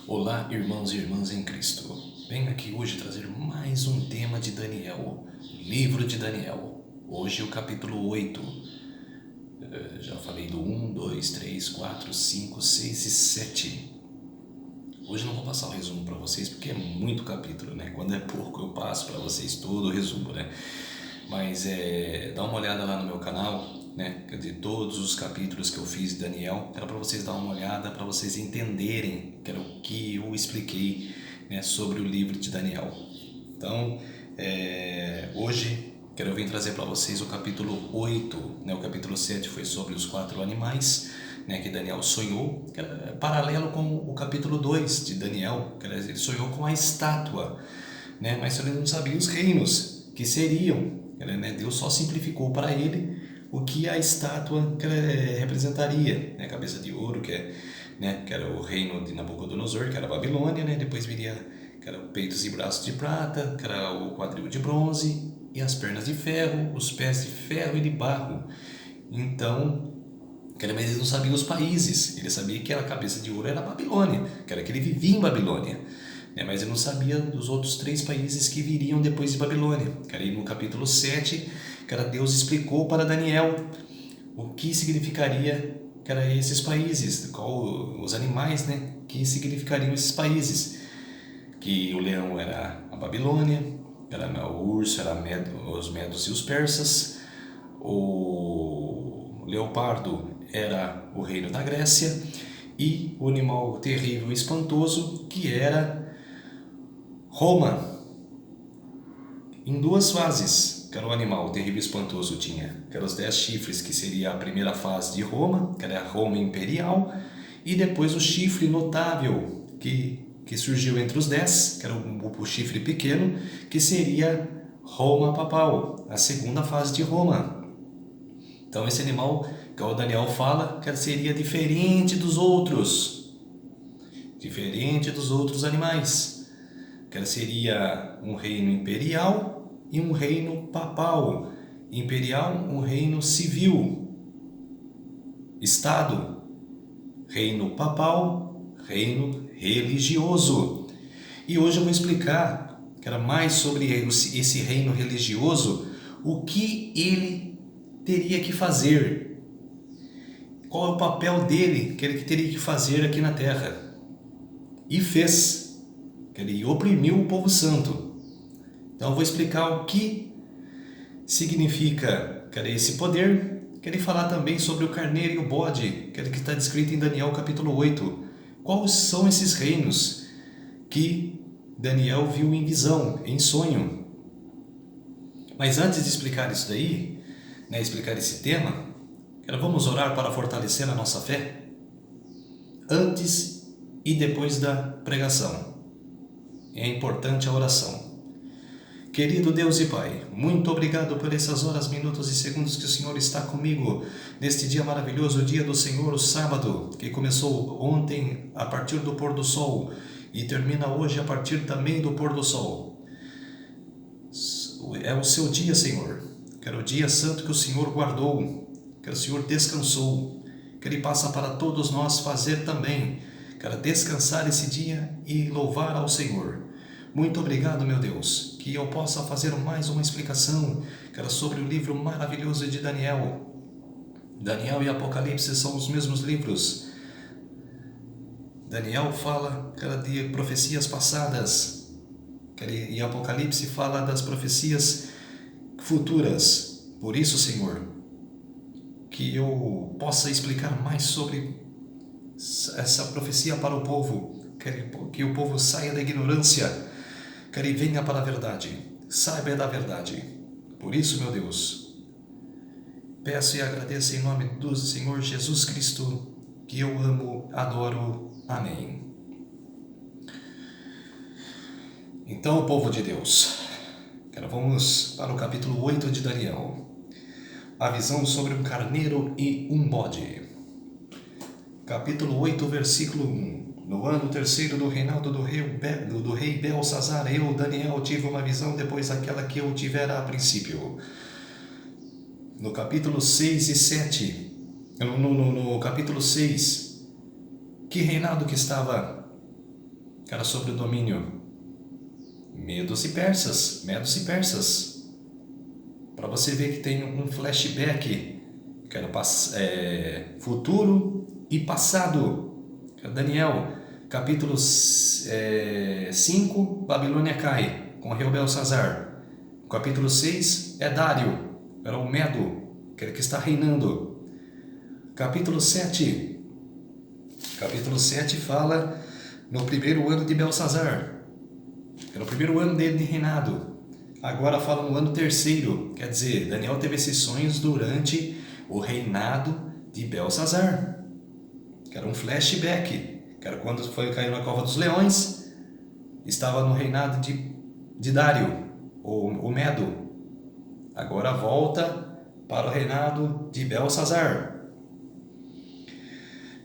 Olá, irmãos e irmãs em Cristo. Venho aqui hoje trazer mais um tema de Daniel, livro de Daniel. Hoje o capítulo 8. Já falei do 1, 2, 3, 4, 5, 6 e 7. Hoje não vou passar o resumo para vocês porque é muito capítulo, né? Quando é pouco eu passo para vocês todo o resumo, né? Mas dá uma olhada lá no meu canal, né? Quer dizer, todos os capítulos que eu fiz de Daniel, era para vocês dar uma olhada, para vocês entenderem que era o que eu expliquei, né, sobre o livro de Daniel. Então, hoje quero vir trazer para vocês o capítulo 8, né? O capítulo 7 foi sobre os 4 animais, né, que Daniel sonhou, que era paralelo com o capítulo 2 de Daniel, que ele sonhou com a estátua, né, mas ele não sabia os reinos que seriam, né, Deus só simplificou para ele o que a estátua representaria, né, cabeça de ouro, que era o reino de Nabucodonosor, que era a Babilônia, né, depois viria que era peitos e braços de prata, que era o quadril de bronze, e as pernas de ferro, os pés de ferro e de barro. Então, mas ele não sabia os países, ele sabia que a cabeça de ouro era a Babilônia, que era que ele vivia em Babilônia, né? Mas ele não sabia dos outros 3 países que viriam depois de Babilônia. Que aí no capítulo 7, que Deus explicou para Daniel o que significaria que era esses países, qual os animais, né, que significariam esses países. Que o leão era a Babilônia, o urso era os medos e os persas, o leopardo era o reino da Grécia e o animal terrível e espantoso que era Roma, em 2 fases. Que era o animal terrível e espantoso tinha, que eram os 10 chifres, que seria a primeira fase de Roma, que era a Roma imperial, e depois o chifre notável, que surgiu entre os 10, que era o chifre pequeno, que seria Roma papal, a segunda fase de Roma. Então esse animal, que o Daniel fala, que seria diferente dos outros animais, que seria um reino imperial e um reino papal. Imperial, um reino civil, Estado. Reino papal, reino religioso. E hoje eu vou explicar, que era mais sobre esse reino religioso, o que ele teria que fazer, qual é o papel dele, que ele teria que fazer aqui na terra. E fez, que ele oprimiu o povo santo. Então eu vou explicar o que significa esse poder. Quero falar também sobre o carneiro e o bode, que está descrito em Daniel capítulo 8. Quais são esses reinos que Daniel viu em visão, em sonho? Mas antes de explicar isso daí, né, explicar esse tema, vamos orar para fortalecer a nossa fé? Antes e depois da pregação. É importante a oração. Querido Deus e Pai, muito obrigado por essas horas, minutos e segundos que o Senhor está comigo neste dia maravilhoso, o dia do Senhor, o sábado, que começou ontem a partir do pôr do sol e termina hoje a partir também do pôr do sol. É o seu dia, Senhor, que era o dia santo que o Senhor guardou, que o Senhor descansou, que Ele passa para todos nós fazer também, que era descansar esse dia e louvar ao Senhor. Muito obrigado, meu Deus, que eu possa fazer mais uma explicação, que era sobre o livro maravilhoso de Daniel. Daniel e Apocalipse são os mesmos livros. Daniel fala de profecias passadas, e Apocalipse fala das profecias futuras. Por isso, Senhor, que eu possa explicar mais sobre essa profecia para o povo, que o povo saia da ignorância, que ele venha para a verdade, saiba da verdade. Por isso, meu Deus, peço e agradeço em nome do Senhor Jesus Cristo, que eu amo, adoro. Amém. Então, povo de Deus, vamos para o capítulo 8 de Daniel. A visão sobre um carneiro e um bode. Capítulo 8, versículo 1. No ano terceiro do reinado do rei Belsazar, eu, Daniel, tive uma visão depois daquela que eu tivera a princípio. No capítulo 6 e 7, no capítulo 6, que reinado que estava que era sobre o domínio medos e persas. Para você ver que tem um flashback, que era futuro e passado. Daniel, capítulo 5, Babilônia cai, com o rei Belsazar. Capítulo 6 é Dário, era o Medo, que está reinando. Capítulo 7 fala no primeiro ano de Belsazar, era o primeiro ano dele de reinado. Agora fala no ano terceiro, quer dizer, Daniel teve esses sonhos durante o reinado de Belsazar, que era um flashback, que era quando caiu na cova dos leões, estava no reinado de Dário, o Medo. Agora volta para o reinado de Belsazar.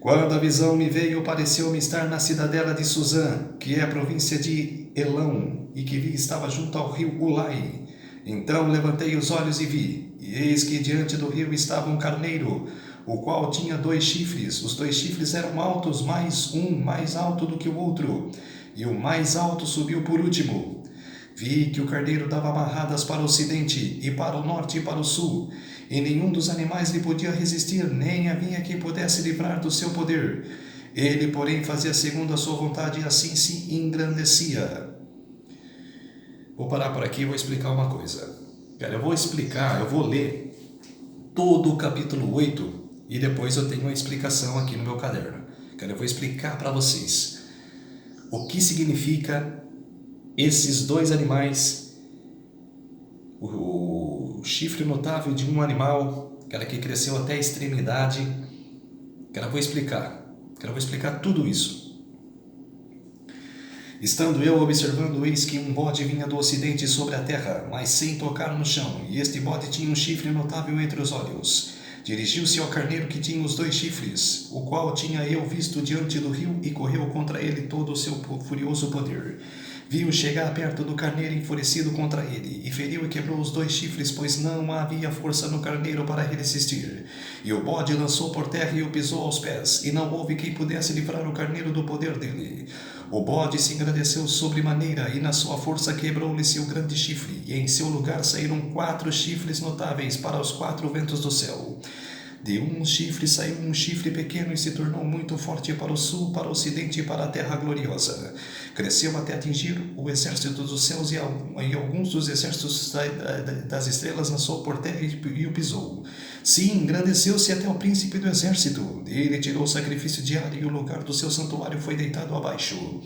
Quando a visão me veio, pareceu-me estar na cidadela de Suzã, que é a província de Elão, e que estava junto ao rio Ulai. Então levantei os olhos e vi, e eis que diante do rio estava um carneiro, o qual tinha 2 chifres. Os 2 chifres eram altos, um mais alto do que o outro, e o mais alto subiu por último. Vi que o carneiro dava amarradas para o ocidente, e para o norte e para o sul, e nenhum dos animais lhe podia resistir, nem havia quem pudesse livrar do seu poder. Ele, porém, fazia segundo a sua vontade, e assim se engrandecia. Vou parar por aqui e vou explicar uma coisa. Eu vou ler todo o capítulo 8, e depois eu tenho uma explicação aqui no meu caderno. Eu vou explicar para vocês o que significa esses 2 animais, o chifre notável de um animal, que cresceu até a extremidade. Eu vou explicar tudo isso. Estando eu observando, eis que um bode vinha do ocidente sobre a terra, mas sem tocar no chão, e este bode tinha um chifre notável entre os olhos. Dirigiu-se ao carneiro que tinha os 2 chifres, o qual tinha eu visto diante do rio, e correu contra ele todo o seu furioso poder. Viu chegar perto do carneiro enfurecido contra ele, e feriu e quebrou os 2 chifres, pois não havia força no carneiro para resistir. E o bode lançou por terra e o pisou aos pés, e não houve quem pudesse livrar o carneiro do poder dele. O bode se engrandeceu sobremaneira, e na sua força quebrou-lhe seu grande chifre, e em seu lugar saíram 4 chifres notáveis para os 4 ventos do céu. De um chifre saiu um chifre pequeno e se tornou muito forte para o sul, para o ocidente e para a terra gloriosa. Cresceu até atingir o exército dos céus, e alguns dos exércitos das estrelas lançou por terra e o pisou. Sim, engrandeceu-se até o príncipe do exército. Ele tirou o sacrifício diário, e o lugar do seu santuário foi deitado abaixo.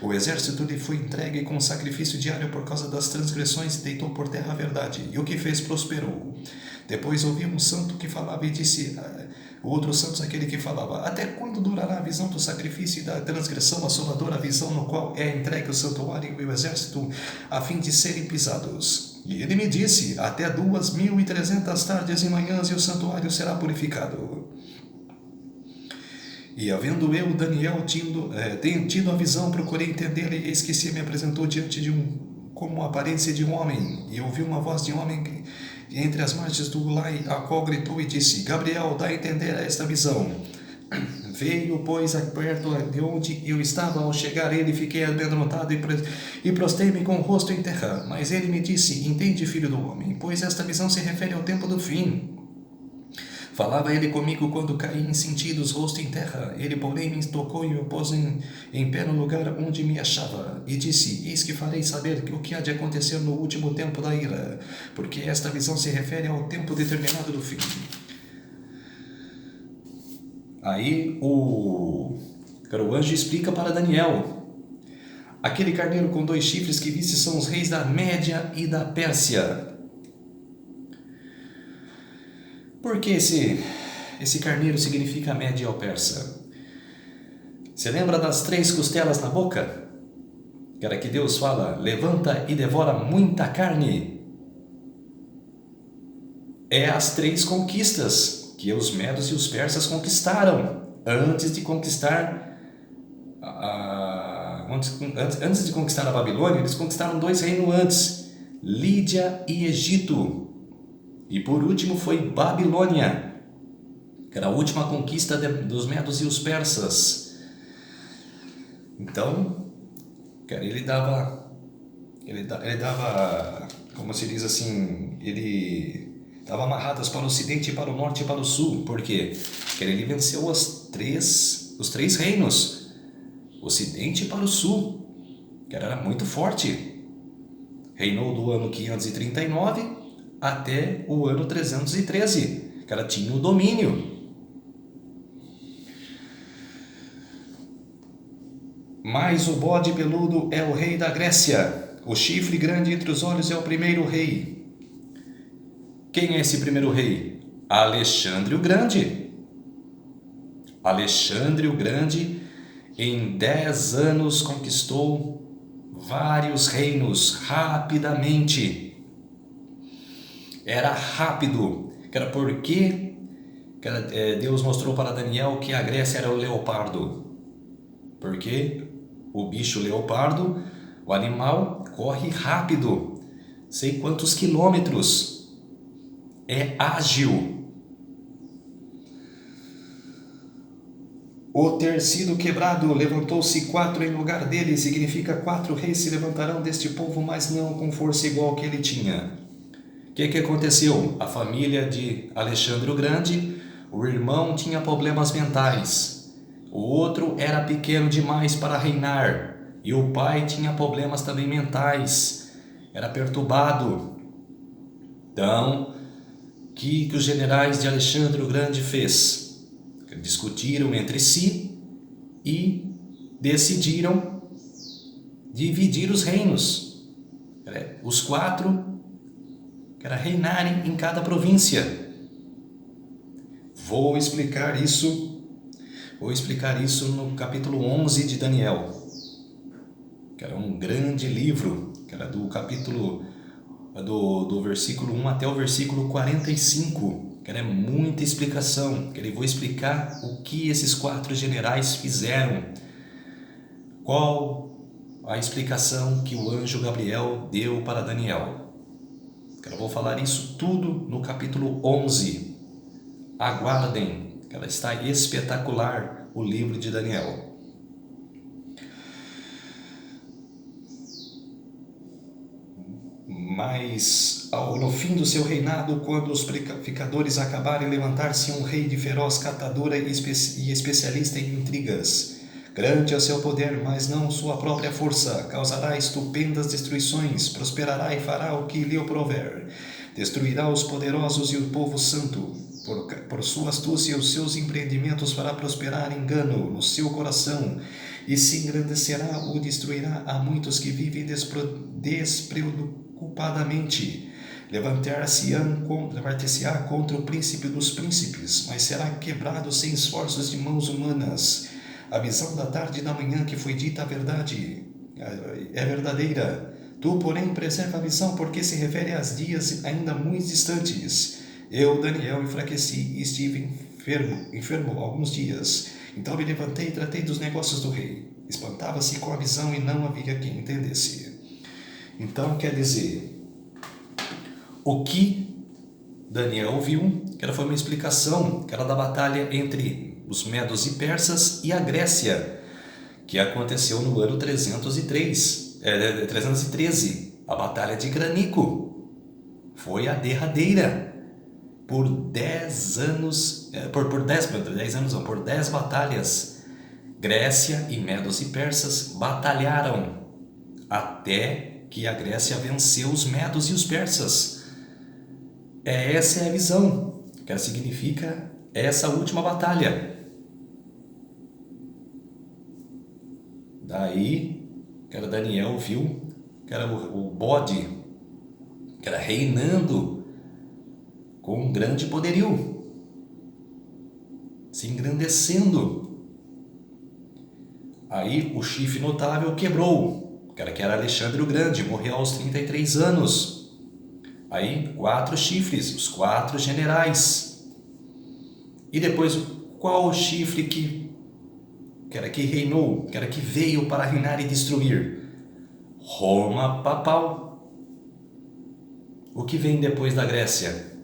O exército lhe foi entregue com sacrifício diário por causa das transgressões, e deitou por terra a verdade, e o que fez prosperou. Depois ouvi um santo que falava, e disse o outro santo, aquele que falava: até quando durará a visão do sacrifício e da transgressão assoladora, a visão no qual é entregue o santuário e o exército, a fim de serem pisados? E ele me disse: até 2.300 tardes e manhãs, e o santuário será purificado. E havendo eu, Daniel, tido a visão, procurei entender, e eis que se me apresentou diante de como a aparência de um homem, e ouvi uma voz de homem entre as margens do Ulai, a qual gritou e disse: Gabriel, dá a entender esta visão. Veio, pois, perto de onde eu estava. Ao chegar ele, fiquei amedrontado e prostei-me com o rosto em terra. Mas ele me disse: entende, filho do homem, pois esta visão se refere ao tempo do fim. Falava ele comigo quando caí em sentidos, rosto em terra. Ele, porém, me tocou e me pôs em pé no lugar onde me achava. E disse: eis que farei saber o que há de acontecer no último tempo da ira, porque esta visão se refere ao tempo determinado do fim. Aí o anjo explica para Daniel: aquele carneiro com 2 chifres que viste são os reis da Média e da Pérsia. Por que esse carneiro significa a Média ou Persa? Você lembra das 3 costelas na boca? Que era que Deus fala: levanta e devora muita carne. É as 3 conquistas que os medos e os persas conquistaram antes de conquistar a Babilônia. Eles conquistaram 2 reinos antes: Lídia e Egito. E por último foi Babilônia, que era a última conquista dos medos e os persas. Então, Cara, ele dava, como se diz assim, ele dava amarradas para o ocidente, para o norte e para o sul. Por quê? Porque ele venceu os três reinos, o ocidente e para o sul, que era muito forte. Reinou do ano 539 até o ano 313, que ela tinha o domínio. Mas o bode peludo é o rei da Grécia. O chifre grande entre os olhos é o primeiro rei. Quem é esse primeiro rei? Alexandre o Grande. Alexandre o Grande, em 10 anos, conquistou vários reinos rapidamente. Era rápido. Era porque Deus mostrou para Daniel que a Grécia era o leopardo. Porque o bicho leopardo, o animal, corre rápido, sei quantos quilômetros, é ágil. O ter sido quebrado, levantou-se 4 em lugar dele, significa 4 reis se levantarão deste povo, mas não com força igual que ele tinha. O que aconteceu? A família de Alexandre o Grande, o irmão tinha problemas mentais, o outro era pequeno demais para reinar, e o pai tinha problemas também mentais, era perturbado. Então, o que os generais de Alexandre o Grande fez? Discutiram entre si e decidiram dividir os reinos. Os 4 reinarem em cada província. Vou explicar isso no capítulo 11 de Daniel, que era um grande livro, que era do capítulo do versículo 1 até o versículo 45, que era muita explicação, que eu vou explicar o que esses 4 generais fizeram, qual a explicação que o anjo Gabriel deu para Daniel. Eu vou falar isso tudo no capítulo 11. Aguardem, que ela está espetacular, o livro de Daniel. Mas no fim do seu reinado, quando os purificadores acabarem, levantar-se um rei de feroz catadura e especialista em intrigas. Grande é o seu poder, mas não sua própria força. Causará estupendas destruições, prosperará e fará o que lhe aprouver. Destruirá os poderosos e o povo santo. Por sua astúcia, os seus empreendimentos fará prosperar engano no seu coração, e se engrandecerá ou destruirá a muitos que vivem despreocupadamente. Levantar-se-á contra o príncipe dos príncipes, mas será quebrado sem esforços de mãos humanas. A visão da tarde e da manhã que foi dita a verdade é verdadeira. Tu, porém, preserva a visão, porque se refere a dias ainda muito distantes. Eu, Daniel, enfraqueci e estive enfermo alguns dias. Então me levantei e tratei dos negócios do rei. Espantava-se com a visão e não havia quem entendesse. Então, quer dizer, o que Daniel viu, que foi uma explicação, que era da batalha entre os medos e persas e a Grécia, que aconteceu no ano 313, a batalha de Granico. Foi a derradeira. Por 10 anos, por 10 batalhas, Grécia e medos e persas batalharam até que a Grécia venceu os medos e os persas. Essa é a visão, que significa essa última batalha. Daí, que era Daniel viu, que era o bode, que era reinando com um grande poderio, se engrandecendo. Aí o chifre notável quebrou, que era Alexandre o Grande, morreu aos 33 anos. Aí 4 chifres, os 4 generais. E depois, qual o chifre que reinou, que veio para reinar e destruir? Roma papal. O que vem depois da Grécia?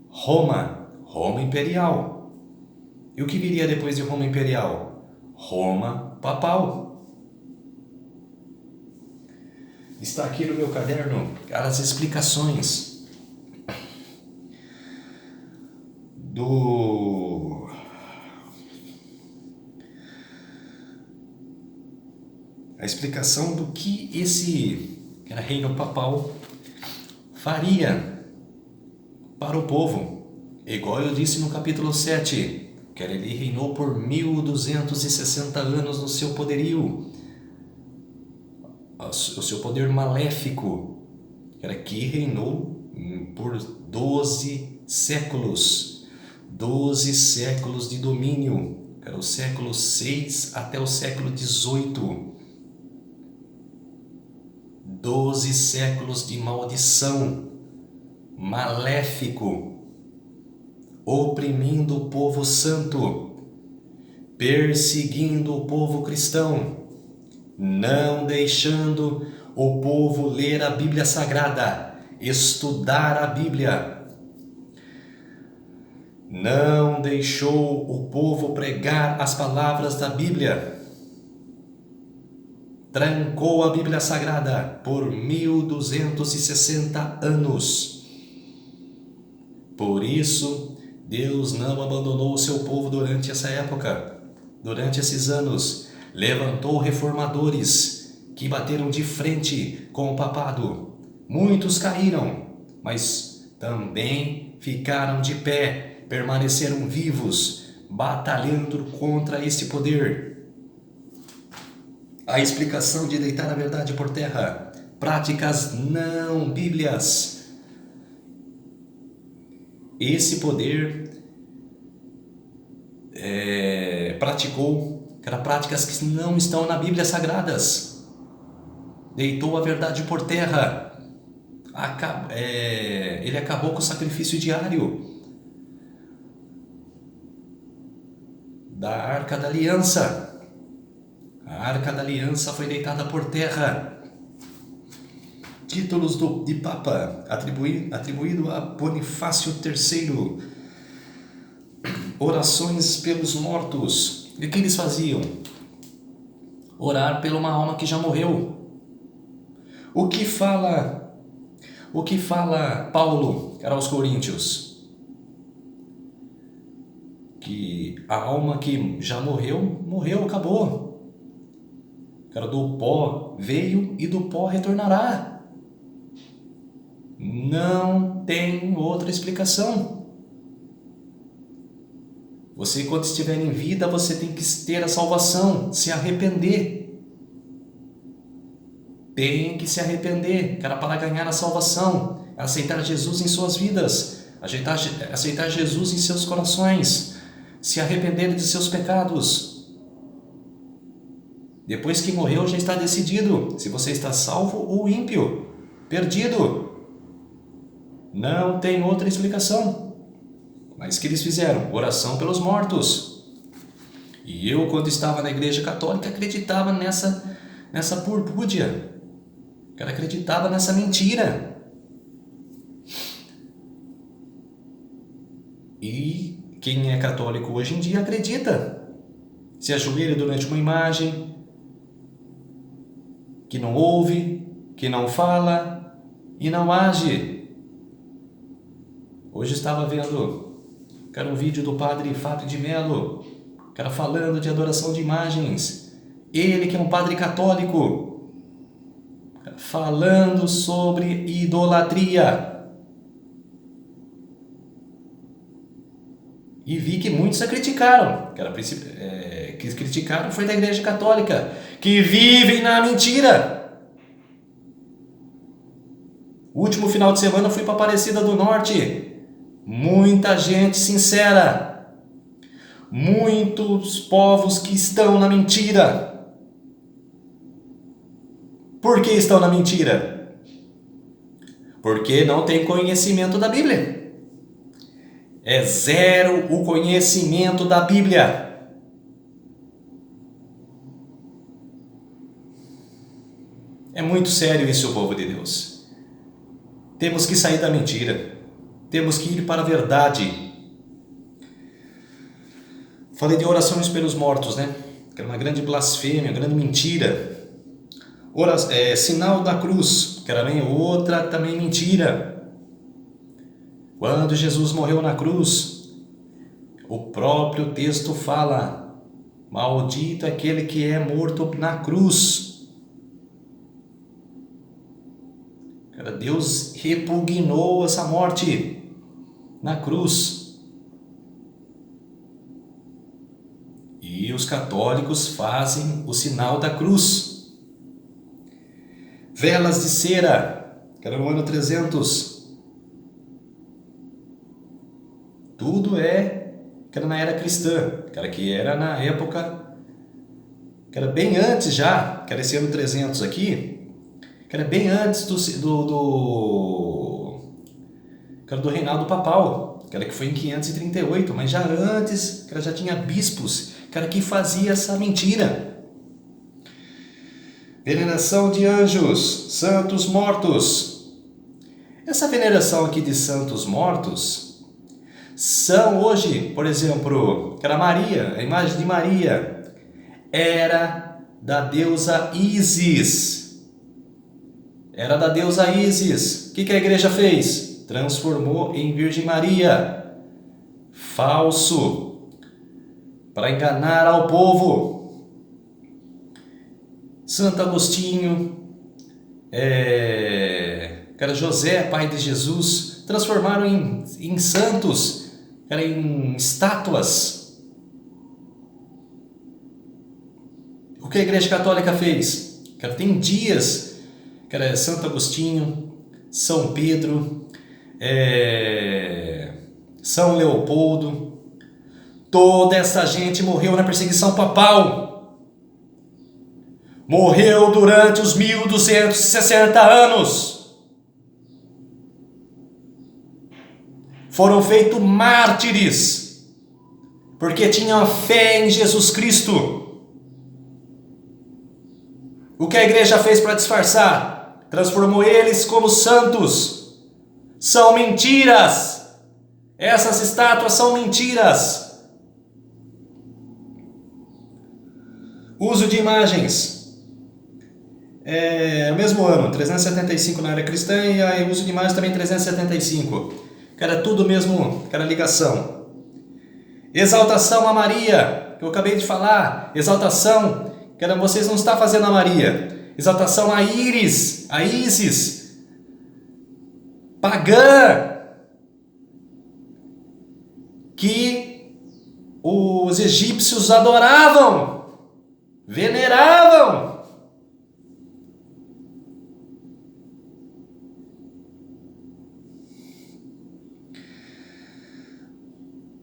Roma imperial. E o que viria depois de Roma imperial? Roma papal. Está aqui no meu caderno as explicações a explicação do que esse reino papal faria para o povo. Igual eu disse no capítulo 7, que ele reinou por 1260 anos no seu poderio, o seu poder maléfico, que reinou por 12 séculos, 12 séculos de domínio, o século 6 até o século 18, 12 séculos de maldição, maléfico, oprimindo o povo santo, perseguindo o povo cristão, não deixando o povo ler a Bíblia Sagrada, estudar a Bíblia. Não deixou o povo pregar as palavras da Bíblia. Trancou a Bíblia Sagrada por 1260 anos. Por isso, Deus não abandonou o seu povo durante essa época, durante esses anos. Levantou reformadores que bateram de frente com o papado. Muitos caíram, mas também ficaram de pé, permaneceram vivos, batalhando contra esse poder. A explicação de deitar a verdade por terra, práticas não bíblias. Esse poder praticou práticas que não estão na Bíblia Sagradas. Deitou a verdade por terra. Ele acabou com o sacrifício diário da Arca da Aliança. A Arca da Aliança foi deitada por terra. Títulos de Papa atribuído a Bonifácio III. Orações pelos mortos. E o que eles faziam? Orar por uma alma que já morreu. O que fala Paulo aos Coríntios? Que a alma que já morreu, acabou. Do pó veio e do pó retornará. Não tem outra explicação. Você, quando estiver em vida, você tem que ter a salvação, se arrepender. Tem que se arrepender, para ganhar a salvação, aceitar Jesus em suas vidas, aceitar Jesus em seus corações, se arrepender de seus pecados. Depois que morreu, já está decidido se você está salvo ou ímpio, perdido. Não tem outra explicação. Mas o que eles fizeram? Oração pelos mortos. E eu, quando estava na igreja católica, acreditava nessa purpúdia. Acreditava nessa mentira. E quem é católico hoje em dia acredita. Se ajoelha durante uma imagem, que não ouve, que não fala e não age. Hoje estava vendo um vídeo do padre Fábio de Mello, falando de adoração de imagens. Ele, que é um padre católico, falando sobre idolatria. E vi que muitos a criticaram. Que criticaram foi da igreja católica, que vivem na mentira. O último final de semana fui para Aparecida do Norte. Muita gente sincera, muitos povos que estão na mentira. Por que estão na mentira? Porque não tem conhecimento da Bíblia. É zero o conhecimento da Bíblia. É muito sério isso, povo de Deus. Temos que sair da mentira. Temos que ir para a verdade. Falei de orações pelos mortos, né? Que é uma grande blasfêmia, uma grande mentira. Sinal da cruz, que era bem outra também mentira. Quando Jesus morreu na cruz, o próprio texto fala: maldito é aquele que é morto na cruz. Cara, Deus repugnou essa morte na cruz. E os católicos fazem o sinal da cruz. Velas de cera, que era no ano 300. Tudo que era na era cristã, que era na época, que era bem antes já, que era esse ano 300 aqui, que era bem antes do reinado papal, que foi em 538, mas já antes, já tinha bispos, que fazia essa mentira. Veneração de anjos, santos mortos. Essa veneração aqui de santos mortos são hoje, por exemplo, Maria, a imagem de Maria era da deusa Ísis. Era da deusa Ísis. O que a igreja fez? Transformou em Virgem Maria. Falso. Para enganar ao povo. Santo Agostinho, José, pai de Jesus, transformaram em santos, em estátuas. O que a Igreja Católica fez? Tem dias, Santo Agostinho, São Pedro, São Leopoldo. Toda essa gente morreu na perseguição papal. Morreu durante os 1260 anos. Foram feitos mártires, porque tinham fé em Jesus Cristo. O que a igreja fez para disfarçar? Transformou eles como santos. São mentiras. Essas estátuas são mentiras. Uso de imagens. O mesmo ano, 375 na era cristã, e o uso de imagens também 375. Tudo mesmo, ligação. Exaltação a Maria, que eu acabei de falar. Exaltação, vocês não estão fazendo a Maria. Exaltação a Íris, a Ísis. Pagã. Que os egípcios adoravam. Veneravam.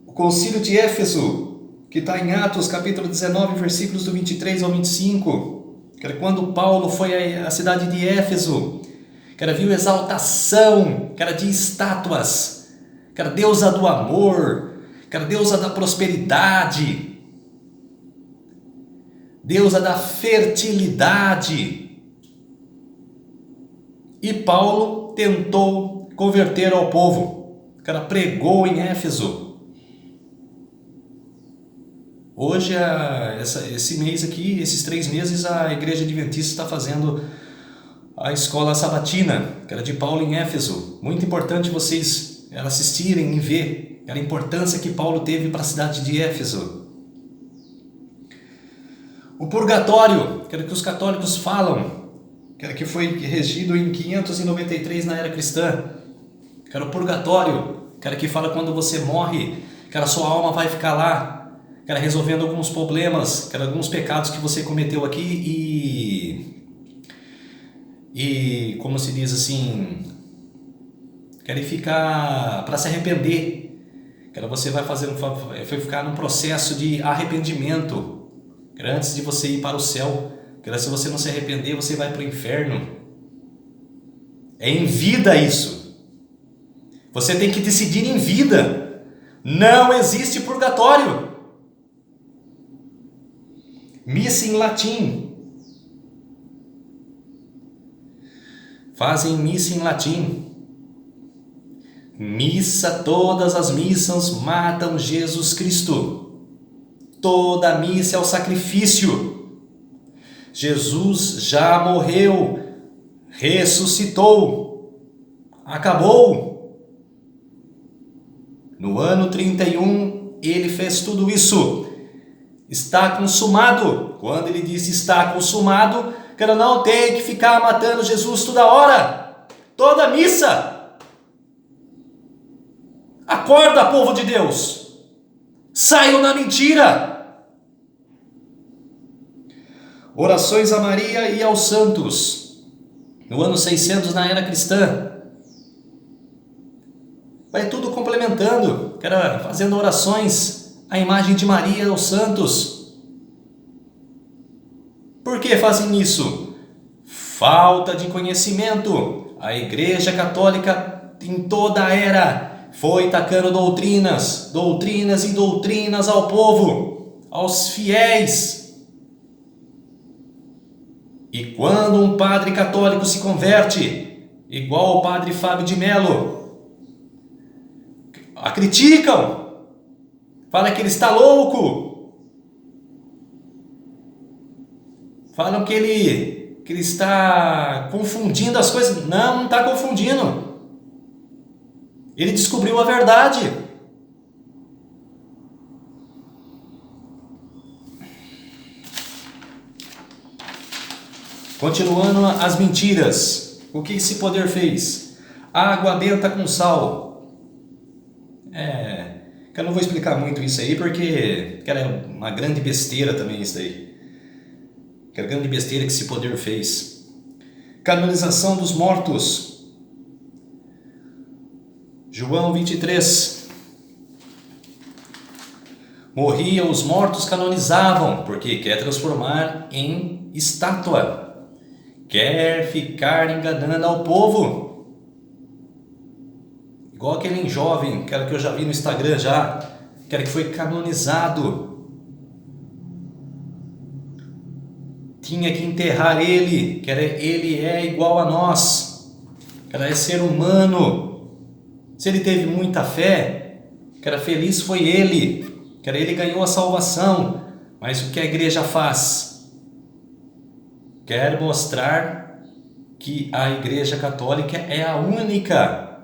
O concílio de Éfeso, que está em Atos capítulo 19, versículos do 23 ao 25, quando Paulo foi à cidade de Éfeso, viu exaltação, de estátuas, deusa do amor, deusa da prosperidade, deusa da fertilidade. E Paulo tentou converter ao povo. Pregou em Éfeso. Hoje, esse mês aqui, esses 3 meses, a Igreja Adventista está fazendo a escola sabatina, de Paulo em Éfeso. Muito importante vocês assistirem e ver a importância que Paulo teve para a cidade de Éfeso. O purgatório, que os católicos falam, que foi regido em 593 na era cristã. O purgatório, que fala quando você morre, a sua alma vai ficar lá, resolvendo alguns problemas, alguns pecados que você cometeu aqui e como se diz assim, ficar para se arrepender. Você vai ficar num processo de arrependimento. Antes de você ir para o céu, se você não se arrepender, você vai para o inferno. É em vida isso. Você tem que decidir em vida. Não existe purgatório. Missa em latim. Fazem missa em latim. Missa, todas as missas matam Jesus Cristo. Toda missa é o sacrifício. Jesus já morreu, ressuscitou, acabou. No ano 31, ele fez tudo isso. Está consumado. Quando ele disse está consumado, que eu não tenho que ficar matando Jesus toda hora, toda missa. Acorda, povo de Deus. Saiam da mentira. Orações a Maria e aos santos. No ano 600 na era cristã. Vai tudo complementando. Fazendo orações à imagem de Maria e aos santos. Por que fazem isso? Falta de conhecimento. A Igreja Católica em toda a era foi tacando doutrinas e doutrinas ao povo, aos fiéis. E quando um padre católico se converte, igual o padre Fábio de Mello, a criticam, falam que ele está louco, falam que ele está confundindo as coisas. Não está confundindo. Ele descobriu a verdade. Continuando as mentiras. O que esse poder fez? Água benta com sal. Eu não vou explicar muito isso aí, porque é uma grande besteira também isso aí. Que é a grande besteira que esse poder fez. Canonização dos mortos. João 23. Morriam os mortos, canonizavam, porque quer transformar em estátua. Quer ficar enganando ao povo. Igual aquele jovem, que eu já vi no Instagram já, que foi canonizado. Tinha que enterrar ele, ele é igual a nós. É ser humano. Se ele teve muita fé, feliz foi ele. Ele ganhou a salvação. Mas o que a igreja faz? Quer mostrar que a Igreja Católica é a única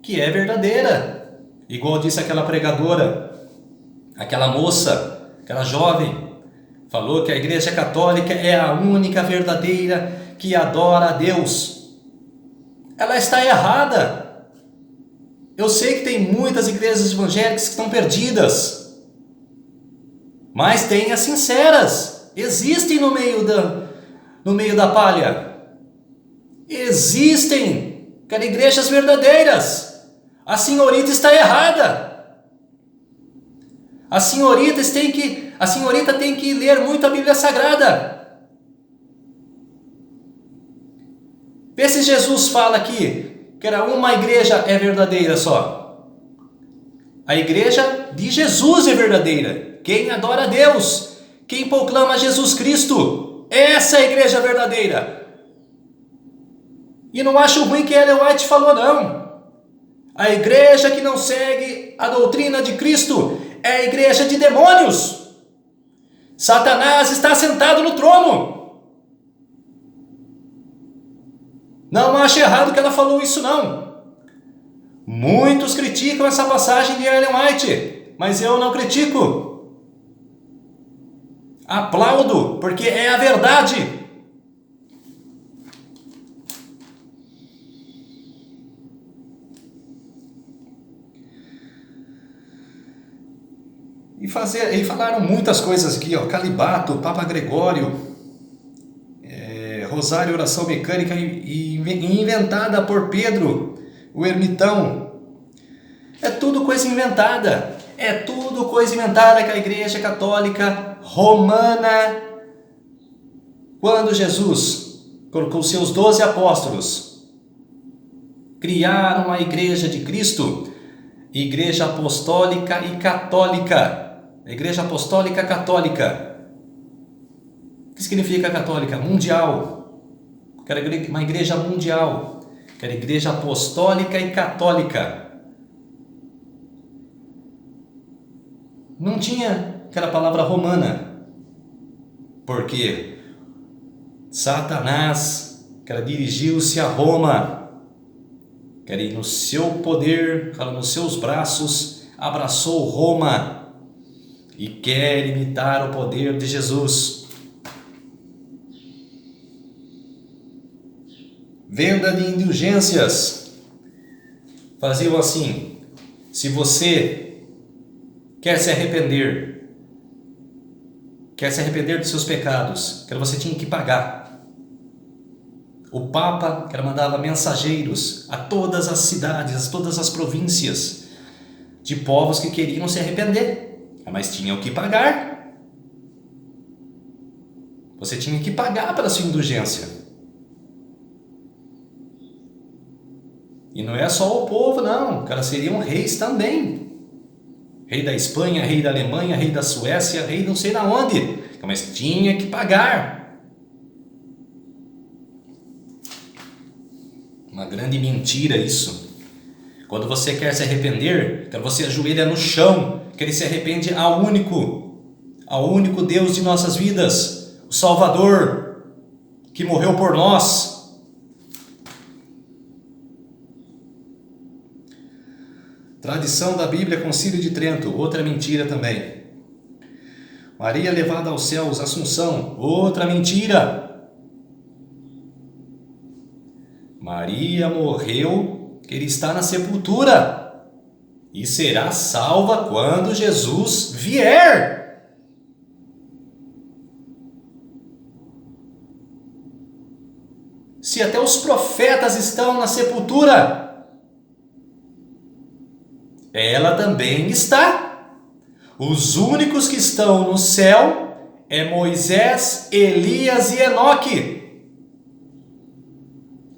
que é verdadeira. Igual disse aquela pregadora, aquela moça, aquela jovem, falou que a Igreja Católica é a única verdadeira que adora a Deus. Ela está errada. Eu sei que tem muitas igrejas evangélicas que estão perdidas, mas tem as sinceras. Existem no meio da palha. Existem igrejas verdadeiras. A senhorita está errada. A senhorita tem que ler muito a Bíblia Sagrada. Vê se Jesus fala aqui que uma igreja é verdadeira só. A igreja de Jesus é verdadeira. Quem adora a Deus, quem proclama Jesus Cristo, essa é a igreja verdadeira. E não acho ruim que Ellen White falou, não. A igreja que não segue a doutrina de Cristo é a igreja de demônios. Satanás está sentado no trono. Não acho errado que ela falou isso, não. Muitos criticam essa passagem de Ellen White, mas eu não critico. Aplaudo, porque é a verdade. E falaram muitas coisas aqui, calibato, Papa Gregório, rosário, oração mecânica inventada por Pedro, o ermitão. É tudo coisa inventada. É tudo coisa inventada que a Igreja Católica Romana, quando Jesus colocou seus 12 apóstolos, criaram a Igreja de Cristo, Igreja Apostólica e Católica. Igreja Apostólica Católica. O que significa católica? Mundial. Quero uma igreja mundial. Quero igreja apostólica e católica. Não tinha aquela palavra romana. Por quê? Satanás, dirigiu-se a Roma, ir no seu poder, nos seus braços, abraçou Roma e quer imitar o poder de Jesus. Venda de indulgências. Faziam assim: se você quer se arrepender dos seus pecados, você tinha que pagar. O Papa mandava mensageiros a todas as cidades, a todas as províncias, de povos que queriam se arrepender, mas tinham que pagar. Você tinha que pagar pela sua indulgência. E não é só o povo, não. Seriam reis também. Rei da Espanha, rei da Alemanha, rei da Suécia, rei não sei da onde. Mas tinha que pagar. Uma grande mentira isso. Quando você quer se arrepender, você ajoelha no chão, que ele se arrepende ao único Deus de nossas vidas, o Salvador, que morreu por nós. Tradição da Bíblia, Concílio de Trento, outra mentira também. Maria levada aos céus, Assunção, outra mentira. Maria morreu, ele está na sepultura e será salva quando Jesus vier. Se até os profetas estão na sepultura, ela também está. Os únicos que estão no céu é Moisés, Elias e Enoque.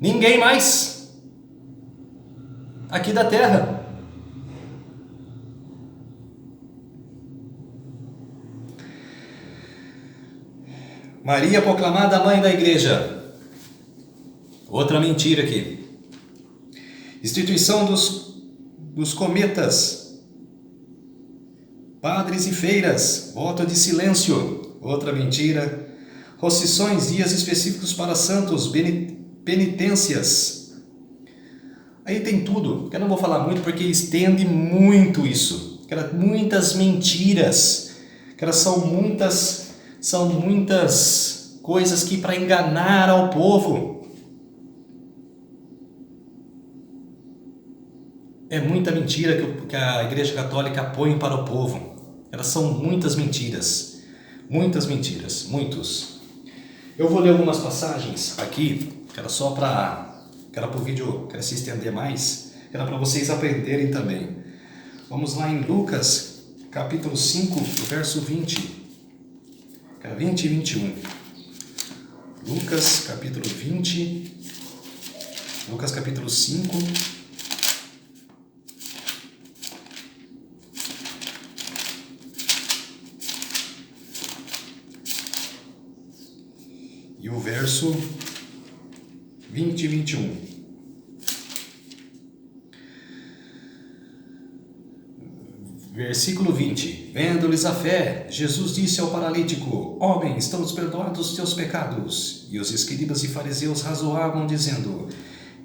Ninguém mais aqui da terra. Maria proclamada a mãe da igreja. Outra mentira aqui. Instituição dos cometas, padres e feiras, voto de silêncio, outra mentira. Procissões, dias específicos para santos, penitências. Aí tem tudo, eu não vou falar muito porque estende muito isso. Muitas mentiras, são muitas coisas que para enganar ao povo. É muita mentira que a Igreja Católica põe para o povo. Elas são muitas mentiras. Muitas mentiras. Muitos. Eu vou ler algumas passagens aqui, só para o vídeo se estender mais, para vocês aprenderem também. Vamos lá em Lucas, capítulo 5, verso 20. 20 e 21. Lucas, capítulo 20. Lucas, capítulo 5. E o verso 20 e 21. Versículo 20. Vendo-lhes a fé, Jesus disse ao paralítico: Homem, estão-nos perdoados os teus pecados. E os escribas e fariseus razoavam, dizendo: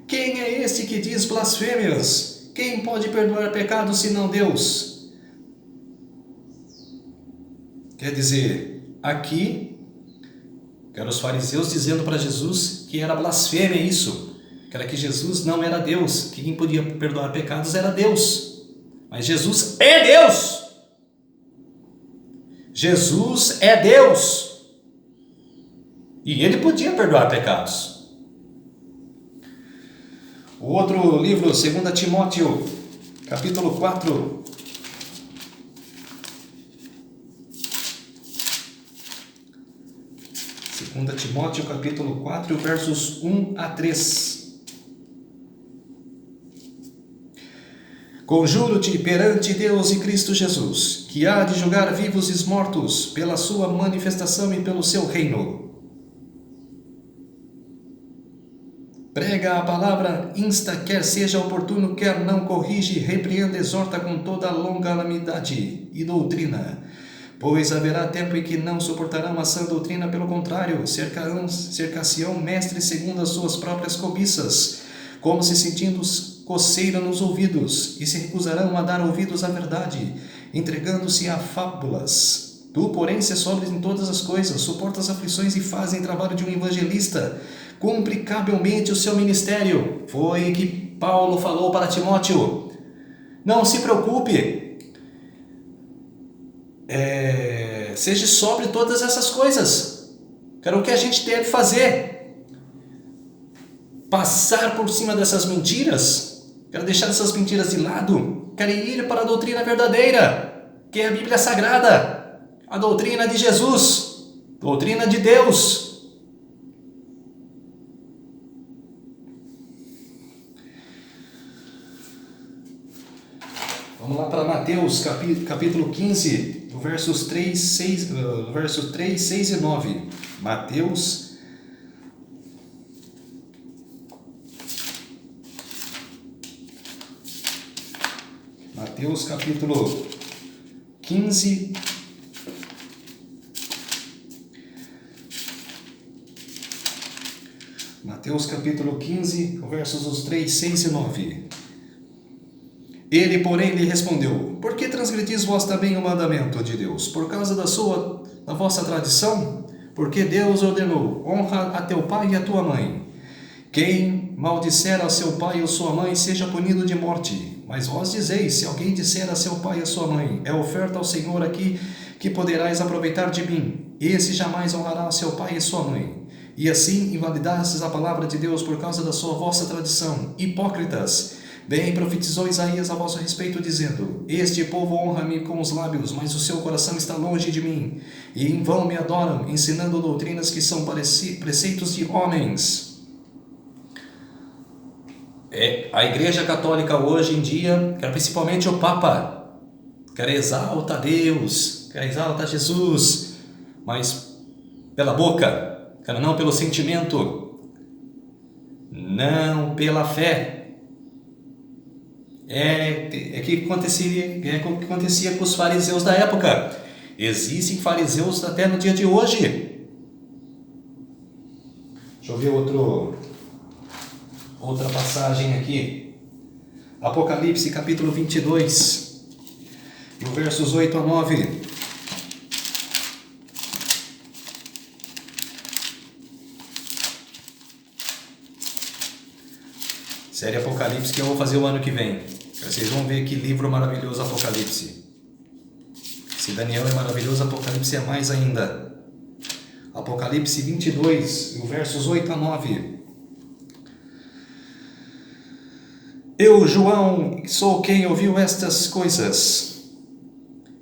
Quem é este que diz blasfêmias? Quem pode perdoar pecados senão Deus? Quer dizer, aqui os fariseus dizendo para Jesus que era blasfêmia isso, que Jesus não era Deus, que quem podia perdoar pecados era Deus. Mas Jesus é Deus. Jesus é Deus. E ele podia perdoar pecados. O outro livro, 2 Timóteo, capítulo 4. Timóteo, capítulo 4, versos 1 a 3. Conjuro-te perante Deus e Cristo Jesus, que há de julgar vivos e mortos pela sua manifestação e pelo seu reino. Prega a palavra, insta, quer seja oportuno, quer não, corrige, repreenda, exorta com toda longanimidade e doutrina. Pois haverá tempo em que não suportarão a sã doutrina, pelo contrário, cercar-se-ão mestres segundo as suas próprias cobiças, como se sentindo coceira nos ouvidos, e se recusarão a dar ouvidos à verdade, entregando-se a fábulas. Tu, porém, se sobres em todas as coisas, suporta as aflições e fazem trabalho de um evangelista, cumpre cabalmente o seu ministério. Foi que Paulo falou para Timóteo. Não se preocupe, seja sobre todas essas coisas. Cara, o que a gente deve fazer? Passar por cima dessas mentiras? Quero deixar essas mentiras de lado. Quero ir para a doutrina verdadeira, que é a Bíblia Sagrada, a doutrina de Jesus, doutrina de Deus. Vamos lá para Mateus, capítulo 15, versos 3, 6 e 9. Mateus, capítulo 15, versos 3, 6 e 9. Ele, porém, lhe respondeu: Por que transgredis vós também o mandamento de Deus? Por causa da vossa tradição? Porque Deus ordenou: honra a teu pai e a tua mãe. Quem maldisser a seu pai ou sua mãe, seja punido de morte. Mas vós dizeis: se alguém disser a seu pai e a sua mãe, é oferta ao Senhor aqui que poderás aproveitar de mim. Esse jamais honrará seu pai e sua mãe. E assim invalidastes a palavra de Deus por causa da vossa tradição. Hipócritas! Bem profetizou Isaías a vosso respeito, dizendo: Este povo honra-me com os lábios, mas o seu coração está longe de mim. E em vão me adoram, ensinando doutrinas que são preceitos de homens. A Igreja Católica hoje em dia, principalmente o Papa, exalta a Deus, exalta Jesus, mas pela boca, não pelo sentimento, não pela fé. É que acontecia com os fariseus da época. Existem fariseus até no dia de hoje. Deixa eu ver outra passagem aqui. Apocalipse capítulo 22, versos 8 a 9. Série Apocalipse que eu vou fazer o ano que vem. Vocês vão ver que livro maravilhoso Apocalipse. Se Daniel é maravilhoso, Apocalipse é mais ainda. Apocalipse 22, versos 8 a 9. Eu, João, sou quem ouviu estas coisas.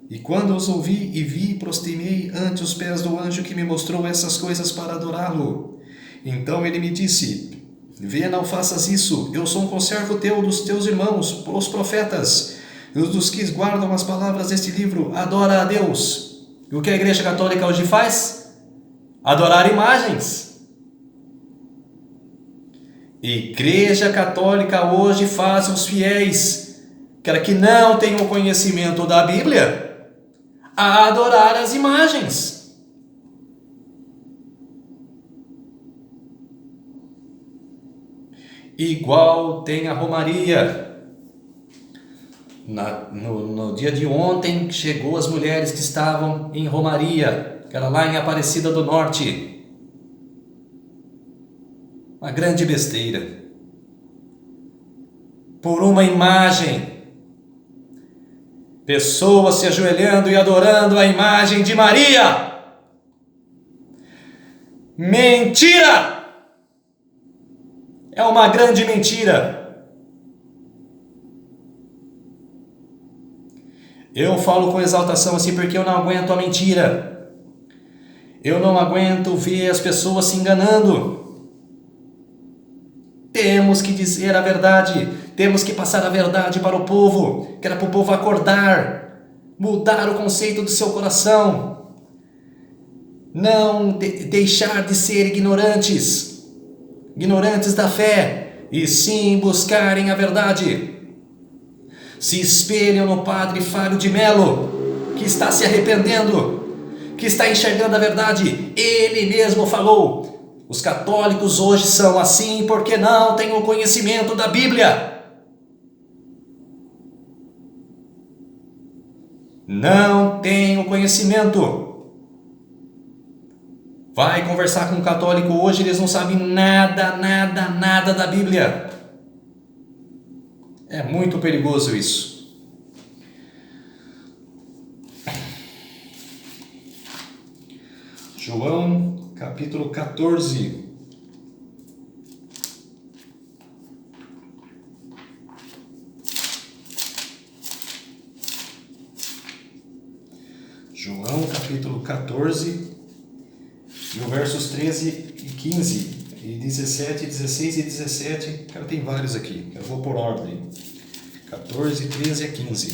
E quando os ouvi e vi, prosternei ante os pés do anjo que me mostrou essas coisas para adorá-lo. Então ele me disse: Vê, não faças isso. Eu sou um conservo teu, dos teus irmãos, os profetas, e os dos que guardam as palavras deste livro. Adora a Deus. E o que a Igreja Católica hoje faz? Adorar imagens. Igreja Católica hoje faz os fiéis, que não têm o conhecimento da Bíblia, a adorar as imagens. Igual tem a romaria. No dia de ontem, chegou as mulheres que estavam em romaria, que era lá em Aparecida do Norte. Uma grande besteira. Por uma imagem. Pessoas se ajoelhando e adorando a imagem de Maria. Mentira! É uma grande mentira. Eu falo com exaltação assim porque eu não aguento a mentira. Eu não aguento ver as pessoas se enganando. Temos que dizer a verdade. Temos que passar a verdade para o povo. Que era para o povo acordar. Mudar o conceito do seu coração. Não deixar de ser ignorantes da fé, e sim buscarem a verdade. Se espelham no Padre Fábio de Melo, que está se arrependendo, que está enxergando a verdade. Ele mesmo falou: os católicos hoje são assim porque não têm o conhecimento da Bíblia. Não tem o conhecimento. Vai conversar com um católico hoje, eles não sabem nada da Bíblia. É muito perigoso isso. João, capítulo 14. João, capítulo 14, e os versos 13 e 15, e 17, 16 e 17. Cara, tem vários aqui, eu vou por ordem. 14, 13 a 15.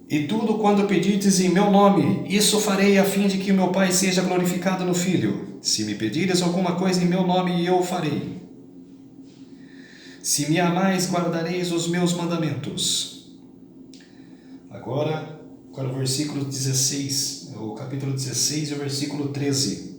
E tudo quando pedides em meu nome, isso farei a fim de que o meu Pai seja glorificado no Filho. Se me pedires alguma coisa em meu nome, eu farei. Se me amais, guardareis os meus mandamentos. Agora o versículo 16, o capítulo 16 e o versículo 13.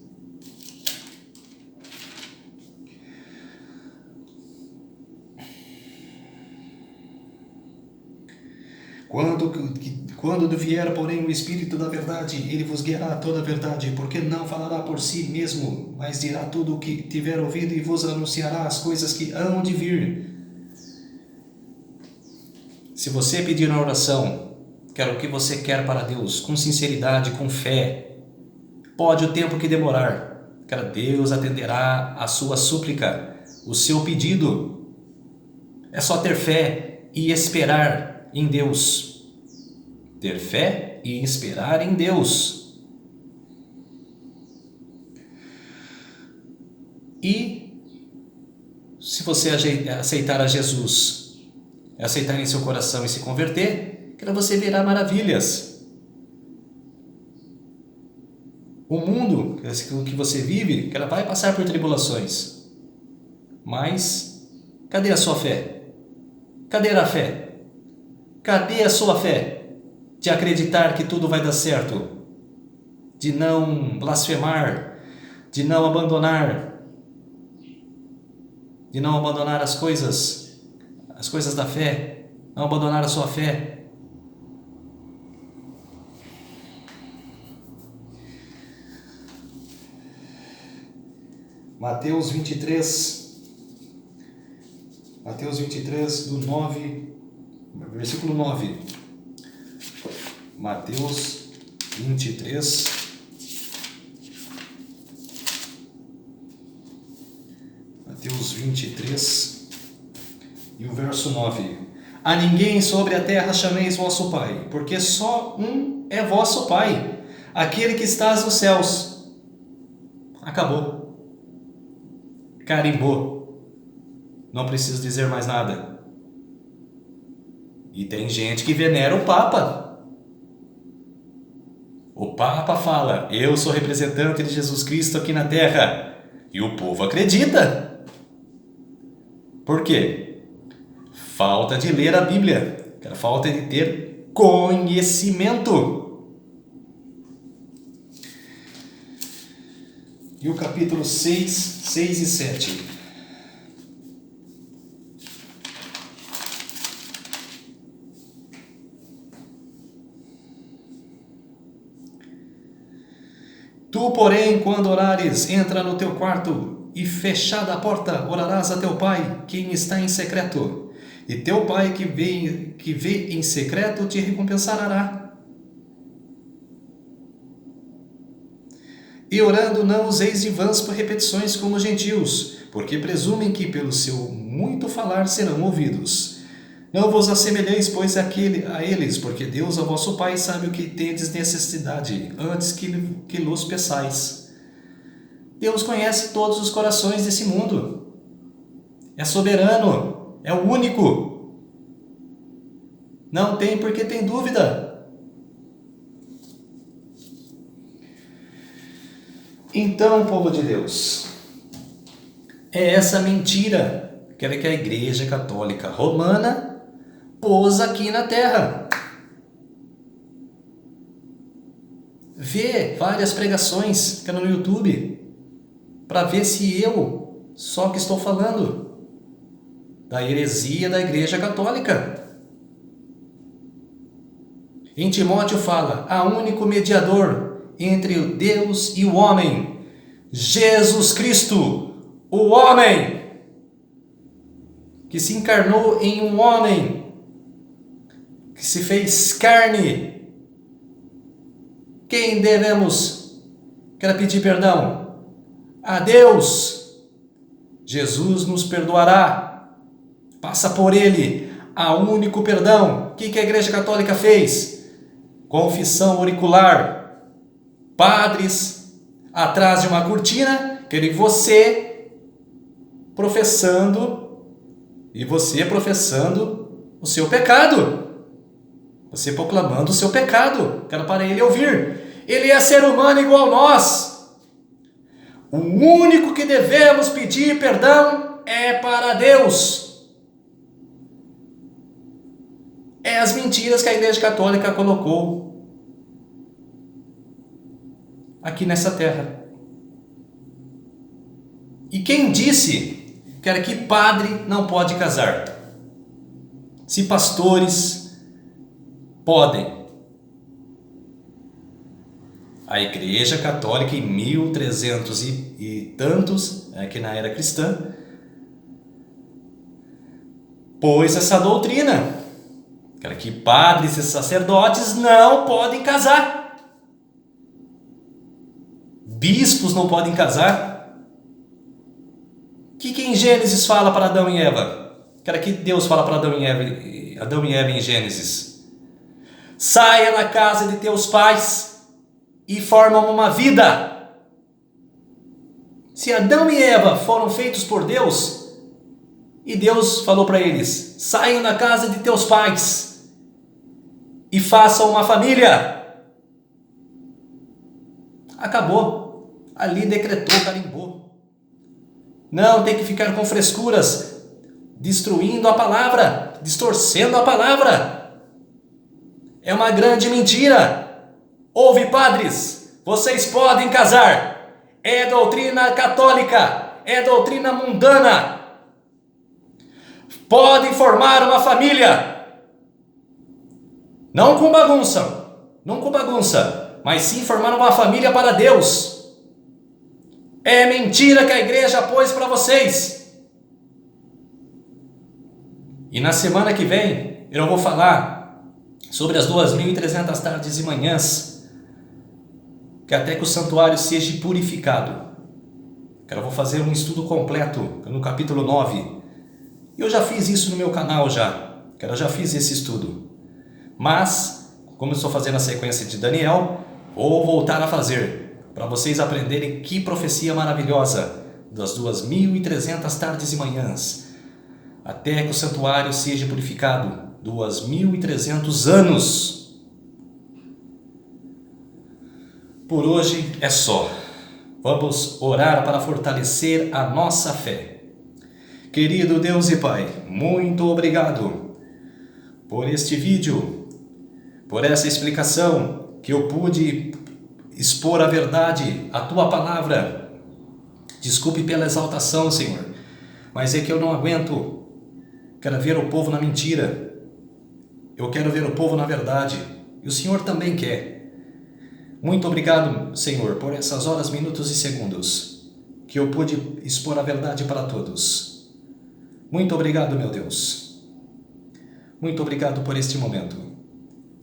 Quando vier, porém, o Espírito da verdade, ele vos guiará a toda a verdade, porque não falará por si mesmo, mas dirá tudo o que tiver ouvido e vos anunciará as coisas que hão de vir. Se você pedir na oração, quero o que você quer para Deus, com sinceridade, com fé, pode o tempo que demorar, cara, Deus atenderá a sua súplica, o seu pedido. É só ter fé e esperar em Deus. Ter fé e esperar em Deus. E se você aceitar a Jesus, aceitar em seu coração e se converter, que você verá maravilhas. O mundo que você vive, que ela vai passar por tribulações. Mas cadê a sua fé? Cadê a fé? Cadê a sua fé? De acreditar que tudo vai dar certo, de não blasfemar, de não abandonar as coisas da fé, não abandonar a sua fé. Mateus 23, do 9, versículo 9. Mateus 23, e o verso 9. A ninguém sobre a terra chameis vosso Pai, porque só um é vosso Pai, aquele que estás nos céus. Acabou. Carimbou. Não preciso dizer mais nada. E tem gente que venera o Papa. O Papa fala: eu sou representante de Jesus Cristo aqui na terra. E o povo acredita. Por quê? Falta de ler a Bíblia. Falta de ter conhecimento. E o capítulo 6 e 7. Tu, porém, quando orares, entra no teu quarto e, fechada a porta, orarás a teu Pai, quem está em secreto. E teu Pai que vê em secreto te recompensará. E orando não useis de vãs repetições como os gentios, porque presumem que pelo seu muito falar serão ouvidos. Não vos assemelheis, pois, a eles, porque Deus, o vosso Pai, sabe o que tendes necessidade, antes que los peçais. Deus conhece todos os corações desse mundo. É soberano, é o único. Não tem porque tem dúvida. Então, povo de Deus, É essa mentira que a Igreja Católica Romana pôs aqui na Terra. Vê várias pregações que no YouTube para ver se eu só que estou falando da heresia da Igreja Católica. Em Timóteo fala, há único mediador entre o Deus e o homem, Jesus Cristo, o homem, que se encarnou em um homem, que se fez carne. Quem devemos pedir perdão? A Deus. Jesus nos perdoará. Passa por Ele, há único perdão. O que a Igreja Católica fez? Confissão auricular, padres atrás de uma cortina, querem você professando o seu pecado, você proclamando o seu pecado, quero para ele ouvir. Ele é ser humano igual a nós. O único que devemos pedir perdão é para Deus. É as mentiras que a Igreja Católica colocou aqui nessa terra. E quem disse que padre não pode casar? Se pastores podem. A Igreja Católica em 1300 e tantos, aqui na era cristã, pôs essa doutrina. Que padres e sacerdotes não podem casar. Bispos não podem casar. O que em Gênesis fala para Adão e Eva? Que Deus fala para Adão e Eva em Gênesis. Saia da casa de teus pais e formam uma vida. Se Adão e Eva foram feitos por Deus, e Deus falou para eles, saiam da casa de teus pais e façam uma família. Acabou. Ali decretou, carimbou. Não tem que ficar com frescuras, destruindo a palavra, distorcendo a palavra. É uma grande mentira. Ouve, padres, vocês podem casar. É doutrina católica, é doutrina mundana. Podem formar uma família. Não com bagunça, mas sim formar uma família para Deus. É mentira que a igreja pôs para vocês. E na semana que vem eu vou falar sobre as 2.300 tardes e manhãs, que até que o santuário seja purificado. Eu vou fazer um estudo completo no capítulo 9. Eu já fiz isso no meu canal eu já fiz esse estudo. Mas, como eu estou fazendo a sequência de Daniel, vou voltar a fazer, para vocês aprenderem que profecia maravilhosa das 2.300 tardes e manhãs, até que o santuário seja purificado, 2.300 anos. Por hoje é só. Vamos orar para fortalecer a nossa fé. Querido Deus e Pai, muito obrigado por este vídeo, por essa explicação que eu pude expor a verdade, a Tua palavra. Desculpe pela exaltação, Senhor, mas é que eu não aguento. Quero ver o povo na mentira. Eu quero ver o povo na verdade. E o Senhor também quer. Muito obrigado, Senhor, por essas horas, minutos e segundos que eu pude expor a verdade para todos. Muito obrigado, meu Deus. Muito obrigado por este momento.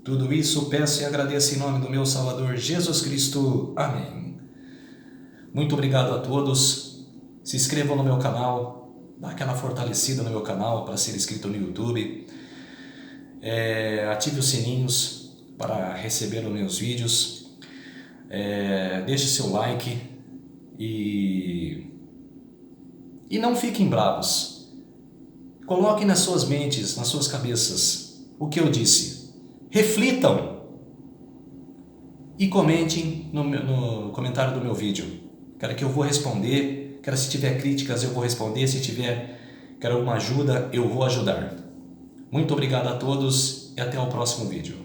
Tudo isso peço e agradeço em nome do meu Salvador Jesus Cristo. Amém. Muito obrigado a todos. Se inscrevam no meu canal, dá aquela fortalecida no meu canal para ser inscrito no YouTube. Ative os sininhos para receber os meus vídeos. Deixe seu like e não fiquem bravos. Coloquem nas suas mentes, nas suas cabeças o que eu disse. Reflitam e comentem no comentário do meu vídeo. Que eu vou responder Quero, se tiver críticas, eu vou responder. Se tiver, quero alguma ajuda, eu vou ajudar. Muito obrigado a todos e até o próximo vídeo.